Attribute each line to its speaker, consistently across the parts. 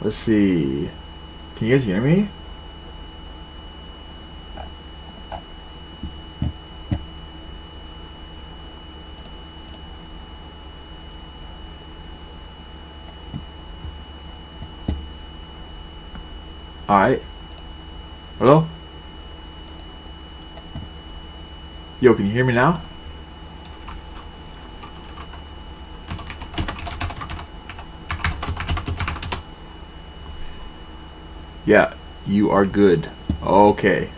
Speaker 1: Let's see. Can you guys hear me? Alright. Hello? Yo, can you hear me now? Yeah, you are good. Okay.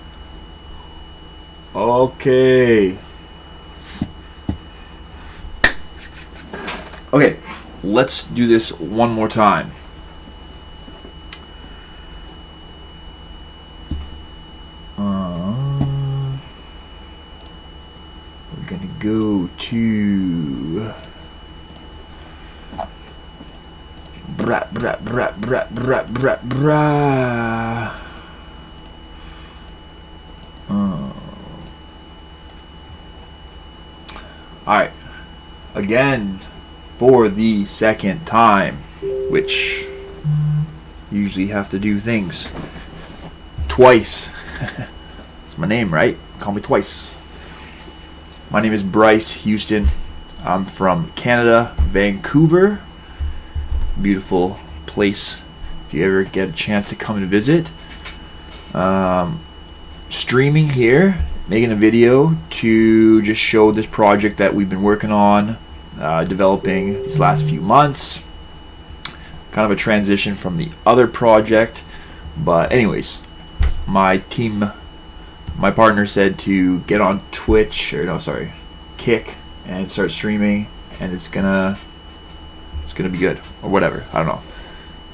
Speaker 1: Okay. Okay, let's do this one more time. We're gonna go to bra bra bra bra bra bra bra. Alright, again for the second time, which usually have to do things twice. It's my name, right? Call me twice. My name is Bryce Houston. I'm from Canada, Vancouver. Beautiful place if you ever get a chance to come and visit. Streaming here, making a video to just show this project that we've been working on, developing these last few months. Kind of a transition from the other project, but anyways, my partner said to get on Twitch, or no, sorry, Kick, and start streaming, and it's gonna be good, or whatever, I don't know.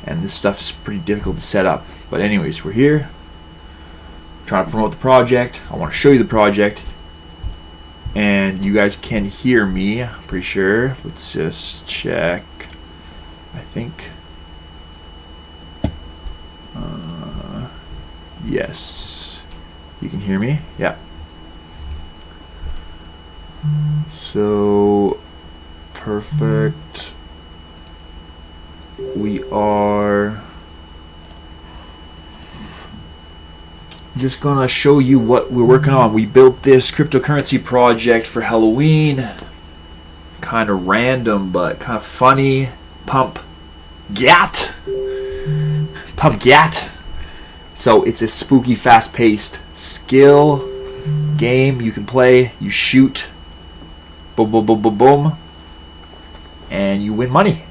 Speaker 1: And this stuff is pretty difficult to set up, but anyways, we're here trying to promote the project. I want to show you the project, and you guys can hear me, I'm pretty sure. Let's just check. I think yes, you can hear me. Yeah, so perfect. We are just gonna show you what we're working on. We built this cryptocurrency project for Halloween. Kind of random, but kind of funny. Pump Gyatt. Pump Gyatt. So it's a spooky, fast-paced skill game you can play. You shoot, boom, boom, boom, boom, boom, and you win money.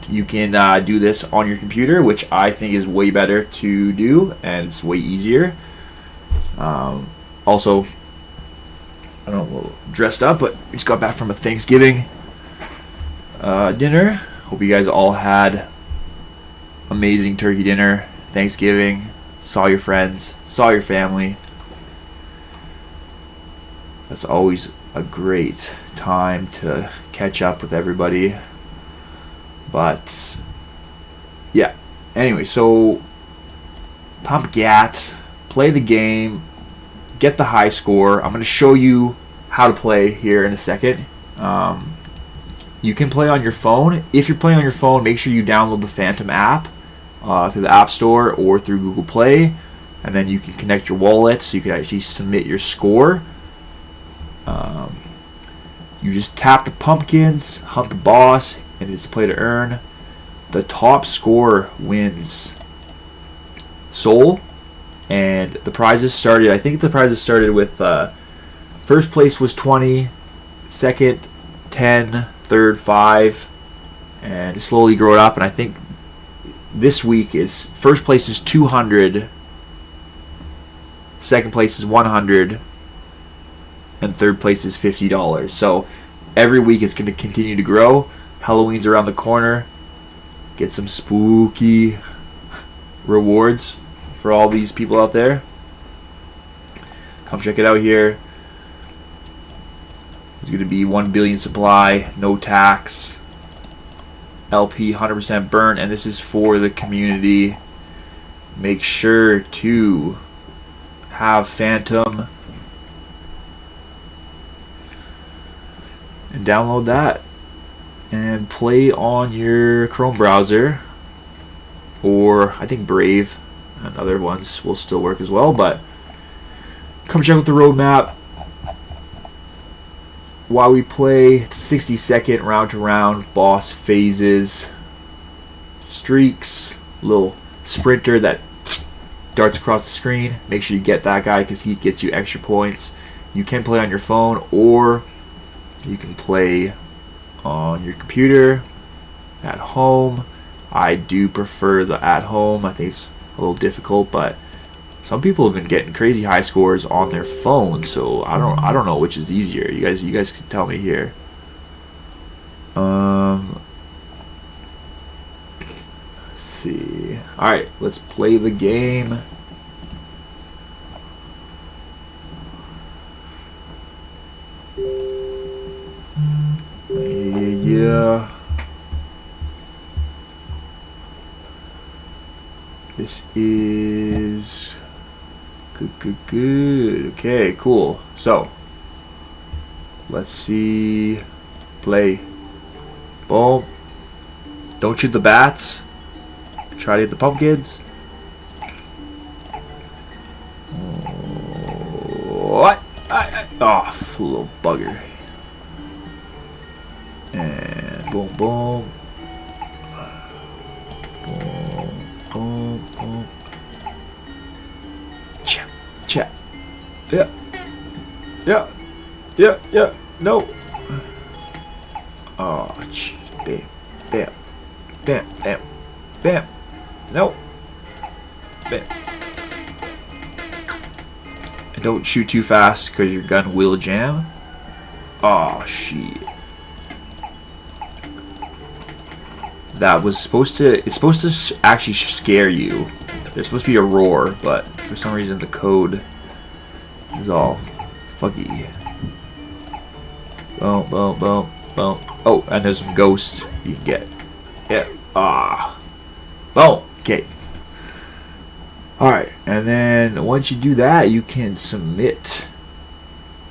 Speaker 1: You can do this on your computer, which I think is way better to do, and it's way easier. Also, I don't know, a little dressed up, but we just got back from a Thanksgiving dinner. Hope you guys all had amazing turkey dinner, Thanksgiving, saw your friends, saw your family. That's always a great time to catch up with everybody. But yeah, anyway, so Pump Gyatt, play the game, get the high score. I'm going to show you how to play here in a second. You can play on your phone. If you're playing on your phone, make sure you download the Phantom app through the App Store or through Google Play, and then you can connect your wallet so you can actually submit your score. You just tap the pumpkins, hunt the boss, and it's play to earn. The top score wins Soul, and the prizes started, I think the prizes started with first place was 20, second 10, third 5, and slowly grow it up. And I think this week is first place is 200, second place is 100, and third place is $50. So every week it's going to continue to grow. Halloween's around the corner. Get some spooky rewards for all these people out there. Come check it out here. There's going to be 1 billion supply, no tax, LP 100% burn, and this is for the community. Make sure to have Phantom and download that and play on your Chrome browser. or I think Brave and other ones will still work as well. But come check out the roadmap while we play. 60-second round to round boss phases, streaks, little sprinter that darts across the screen. Make sure you get that guy because he gets you extra points. You can play on your phone, or you can play on your computer at home. I do prefer the at home. I think it's a little difficult, but some people have been getting crazy high scores on their phone, so I don't know which is easier. You guys can tell me here. Let's see. All right, let's play the game. Yeah. This is good. Okay, cool. So, let's see. Play. Boom. Don't shoot the bats. Try to hit the pumpkins. What? Oh, little bugger. And boom, boom. Boom, boom, boom. Chap, chap. Yeah. Yeah. Yeah, yeah. No. Oh, bam, bam, bam, bam, bam. No. Bam. And don't shoot too fast because your gun will jam. Oh, shit. That was supposed to, it's supposed to actually scare you. There's supposed to be a roar, but for some reason the code is all fuggy. Boom, boom, boom, boom. Oh, and there's some ghosts you can get. Yeah. Ah. Boom. Okay. Alright, and then once you do that, you can submit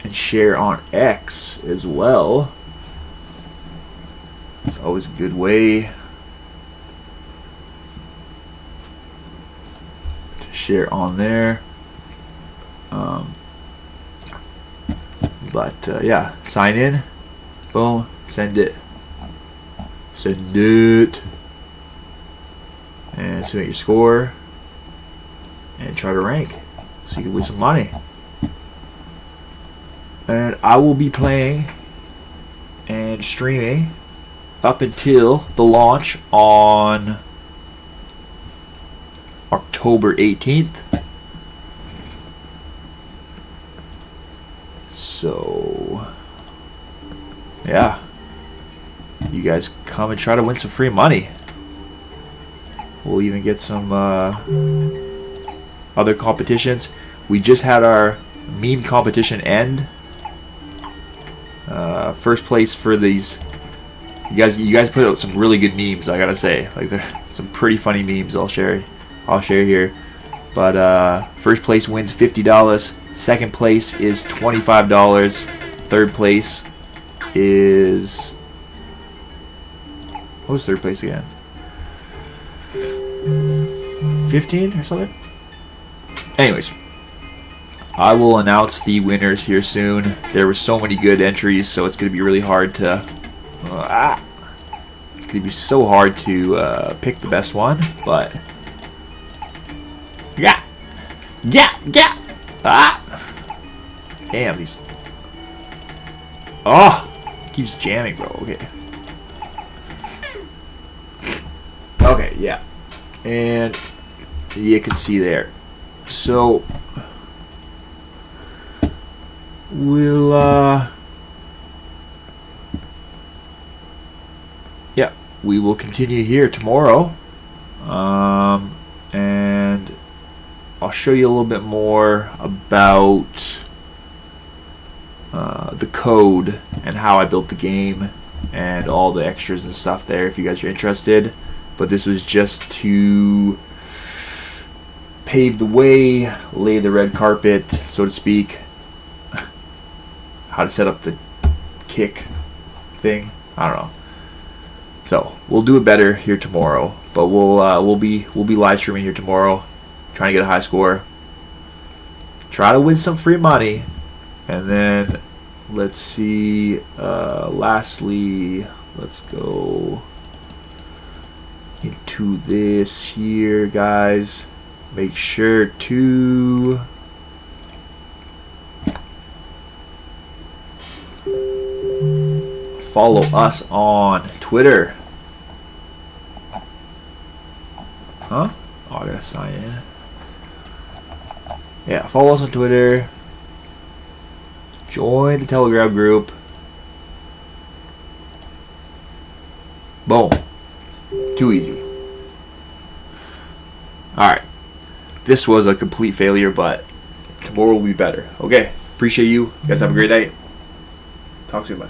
Speaker 1: and share on X as well. It's always a good way to share on there. Yeah, sign in. Boom. Send it. Send it. And submit your score. And try to rank so you can win some money. And I will be playing and streaming up until the launch on October 18th. So yeah, you guys come and try to win some free money. We'll even get some other competitions. We just had our meme competition end. First place for these. You guys put out some really good memes. I gotta say, like there's some pretty funny memes. I'll share here. But first place wins $50. Second place is $25. Third place is, what was third place again? 15 or something. Anyways, I will announce the winners here soon. There were so many good entries, so it's going to be really hard to it's going to be so hard to pick the best one, but yeah. Damn, these, it keeps jamming, bro. Okay, yeah, and you can see there. So we'll yeah, we will continue here tomorrow, and I'll show you a little bit more about the code and how I built the game and all the extras and stuff there if you guys are interested. But this was just to pave the way, lay the red carpet, so to speak. How to set up the kick thing, I don't know. So we'll do it better here tomorrow, but we'll be live streaming here tomorrow, trying to get a high score, try to win some free money, and then let's see. Lastly, let's go into this here, guys. Make sure to follow us on Twitter. Huh? Oh, I gotta sign in. Yeah, follow us on Twitter. Join the Telegram group. Boom. Too easy. Alright. This was a complete failure, but tomorrow will be better. Okay. Appreciate you. You guys have a great night. Talk soon. Bye.